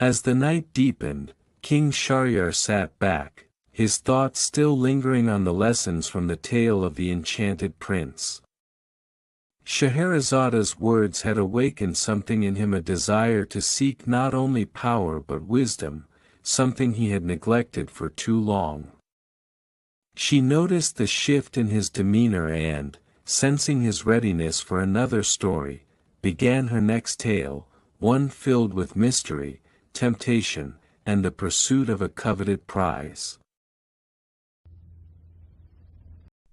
As the night deepened, King Shahryar sat back, his thoughts still lingering on the lessons from the tale of the enchanted prince. Shahrazad's words had awakened something in him, a desire to seek not only power but wisdom, something he had neglected for too long. She noticed the shift in his demeanor and, sensing his readiness for another story, began her next tale, one filled with mystery, temptation, and the pursuit of a coveted prize.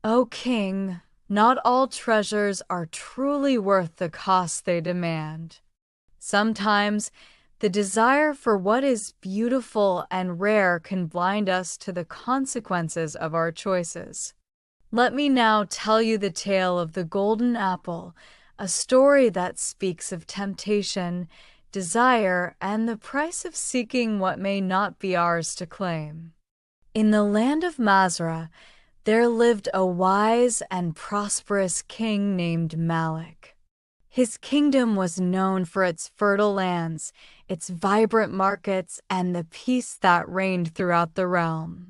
O King, not all treasures are truly worth the cost they demand. Sometimes, the desire for what is beautiful and rare can blind us to the consequences of our choices. Let me now tell you the tale of the Golden Apple, a story that speaks of temptation, desire, and the price of seeking what may not be ours to claim. In the land of Masra, there lived a wise and prosperous king named Malik. His kingdom was known for its fertile lands, its vibrant markets, and the peace that reigned throughout the realm.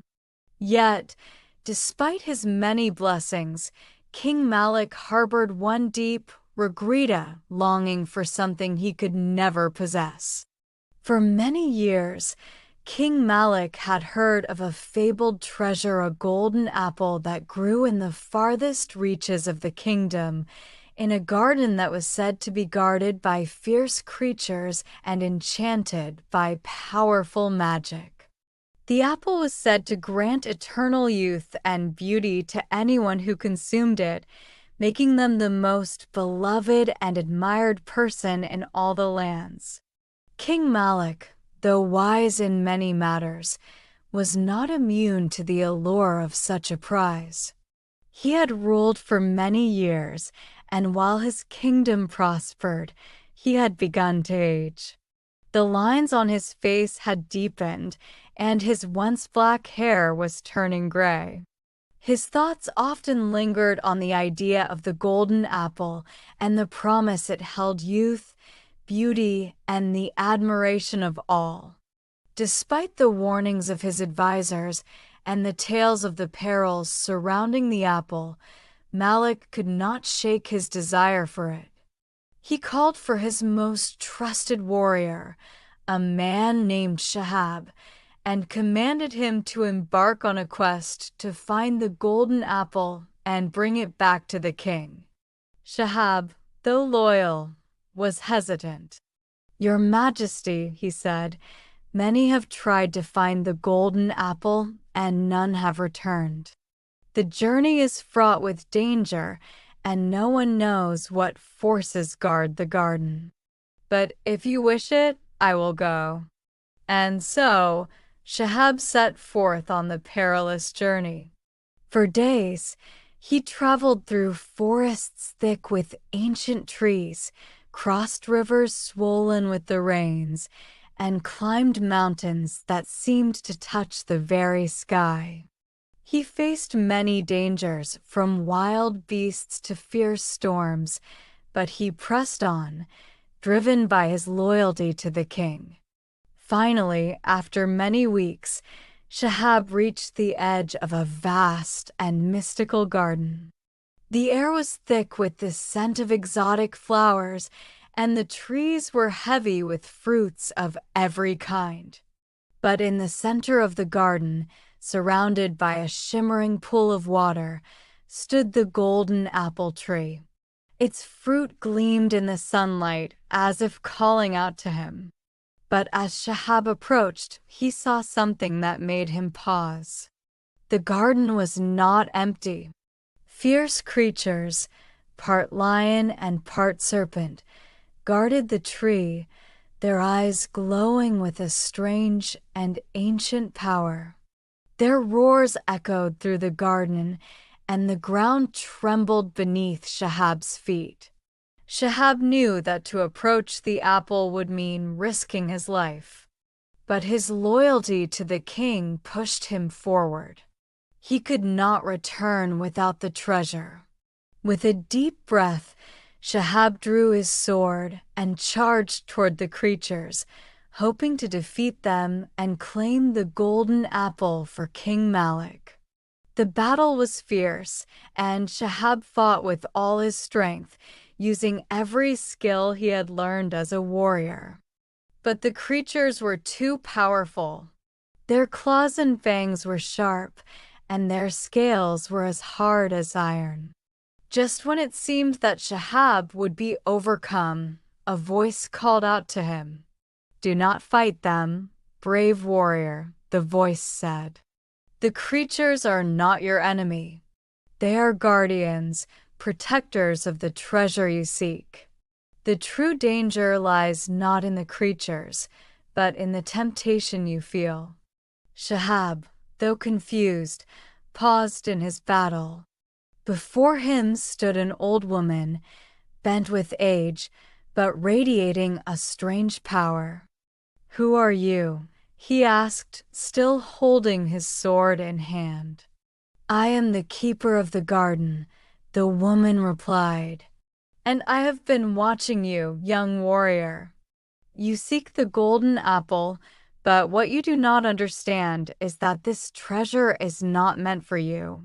Yet, despite his many blessings, King Malik harbored one deep, regreta longing for something he could never possess. For many years, King Malik had heard of a fabled treasure, a golden apple that grew in the farthest reaches of the kingdom, in a garden that was said to be guarded by fierce creatures and enchanted by powerful magic. The apple was said to grant eternal youth and beauty to anyone who consumed it, making them the most beloved and admired person in all the lands. King Malik, though wise in many matters, was not immune to the allure of such a prize. He had ruled for many years, and while his kingdom prospered, he had begun to age. The lines on his face had deepened, and his once black hair was turning gray. His thoughts often lingered on the idea of the golden apple and the promise it held: youth, beauty, and the admiration of all. Despite the warnings of his advisors and the tales of the perils surrounding the apple, Malik could not shake his desire for it. He called for his most trusted warrior, a man named Shahab, and commanded him to embark on a quest to find the golden apple and bring it back to the king. Shahab, though loyal, was hesitant. "Your Majesty," he said, "many have tried to find the golden apple, and none have returned. The journey is fraught with danger, and no one knows what forces guard the garden. But if you wish it, I will go." And so, Shahab set forth on the perilous journey. For days, he traveled through forests thick with ancient trees, crossed rivers swollen with the rains, and climbed mountains that seemed to touch the very sky. He faced many dangers, from wild beasts to fierce storms, but he pressed on, driven by his loyalty to the king. Finally, after many weeks, Shahab reached the edge of a vast and mystical garden. The air was thick with the scent of exotic flowers, and the trees were heavy with fruits of every kind. But in the center of the garden, surrounded by a shimmering pool of water, stood the golden apple tree. Its fruit gleamed in the sunlight as if calling out to him. But as Shahab approached, he saw something that made him pause. The garden was not empty. Fierce creatures, part lion and part serpent, guarded the tree, their eyes glowing with a strange and ancient power. Their roars echoed through the garden, and the ground trembled beneath Shahab's feet. Shahab knew that to approach the apple would mean risking his life. But his loyalty to the king pushed him forward. He could not return without the treasure. With a deep breath, Shahab drew his sword and charged toward the creatures, hoping to defeat them and claim the golden apple for King Malik. The battle was fierce, and Shahab fought with all his strength, using every skill he had learned as a warrior. But the creatures were too powerful. Their claws and fangs were sharp, and their scales were as hard as iron. Just when it seemed that Shahab would be overcome, a voice called out to him. "Do not fight them, brave warrior," the voice said. "The creatures are not your enemy. They are guardians, protectors of the treasure you seek. The true danger lies not in the creatures, but in the temptation you feel." Shahab, though confused, paused in his battle. Before him stood an old woman, bent with age, but radiating a strange power. "Who are you?" he asked, still holding his sword in hand. "I am the keeper of the garden," the woman replied. "And I have been watching you, young warrior. You seek the golden apple, but what you do not understand is that this treasure is not meant for you.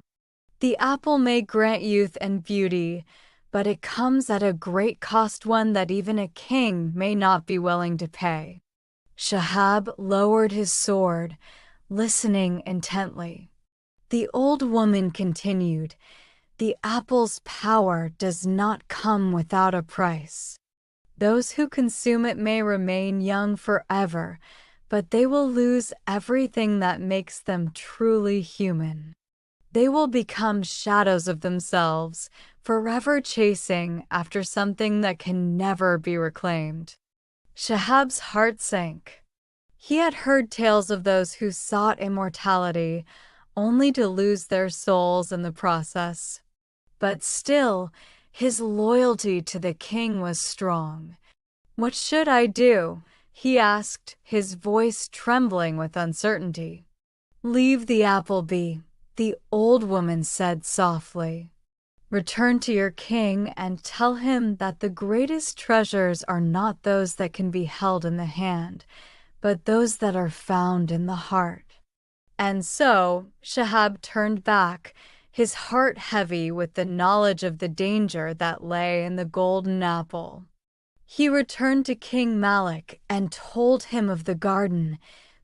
The apple may grant youth and beauty, but it comes at a great cost, one that even a king may not be willing to pay." Shahab lowered his sword, listening intently. The old woman continued, "The apple's power does not come without a price. Those who consume it may remain young forever, but they will lose everything that makes them truly human. They will become shadows of themselves, forever chasing after something that can never be reclaimed." Shahab's heart sank. He had heard tales of those who sought immortality, only to lose their souls in the process. But still, his loyalty to the king was strong. "What should I do?" he asked, his voice trembling with uncertainty. "Leave the apple be," the old woman said softly. "Return to your king and tell him that the greatest treasures are not those that can be held in the hand, but those that are found in the heart." And so Shahab turned back, his heart heavy with the knowledge of the danger that lay in the golden apple. He returned to King Malik and told him of the garden,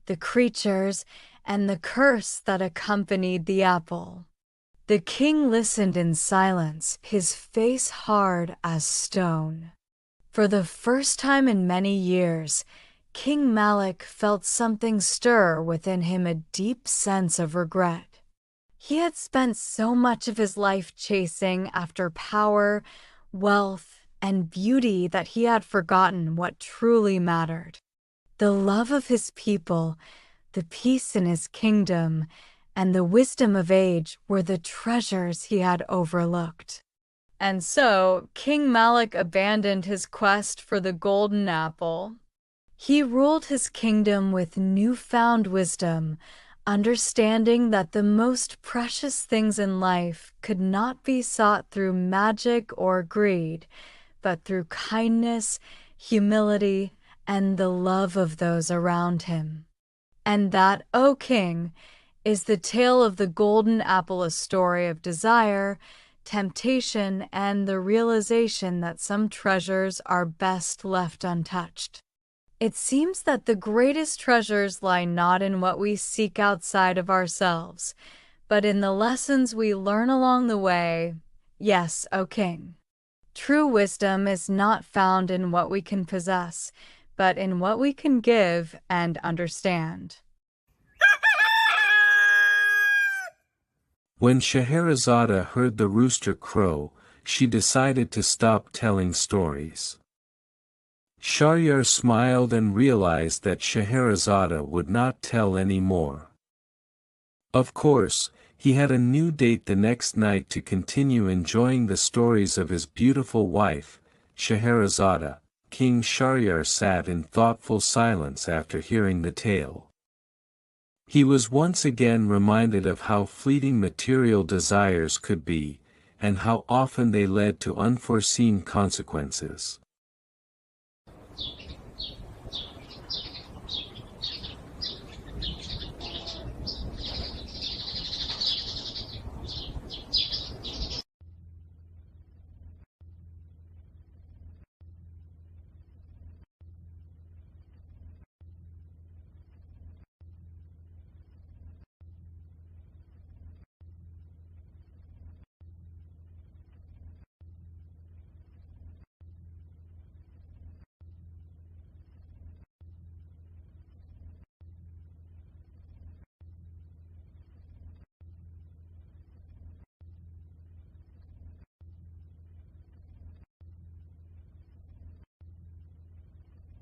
the creatures, and the curse that accompanied the apple. The king listened in silence, his face hard as stone. For the first time in many years, King Malik felt something stir within him, a deep sense of regret. He had spent so much of his life chasing after power, wealth, and beauty that he had forgotten what truly mattered. The love of his people, the peace in his kingdom, and the wisdom of age were the treasures he had overlooked. And so King Malik abandoned his quest for the golden apple. He ruled his kingdom with newfound wisdom, understanding that the most precious things in life could not be sought through magic or greed, but through kindness, humility, and the love of those around him. And that, O King, is the tale of the golden apple, a story of desire, temptation, and the realization that some treasures are best left untouched. It seems that the greatest treasures lie not in what we seek outside of ourselves, but in the lessons we learn along the way. Yes, O King. True wisdom is not found in what we can possess, but in what we can give and understand. When Scheherazade heard the rooster crow, she decided to stop telling stories. Shahryar smiled and realized that Scheherazade would not tell any more. Of course, he had a new date the next night to continue enjoying the stories of his beautiful wife, Scheherazade. King Shahryar sat in thoughtful silence after hearing the tale. He was once again reminded of how fleeting material desires could be, and how often they led to unforeseen consequences.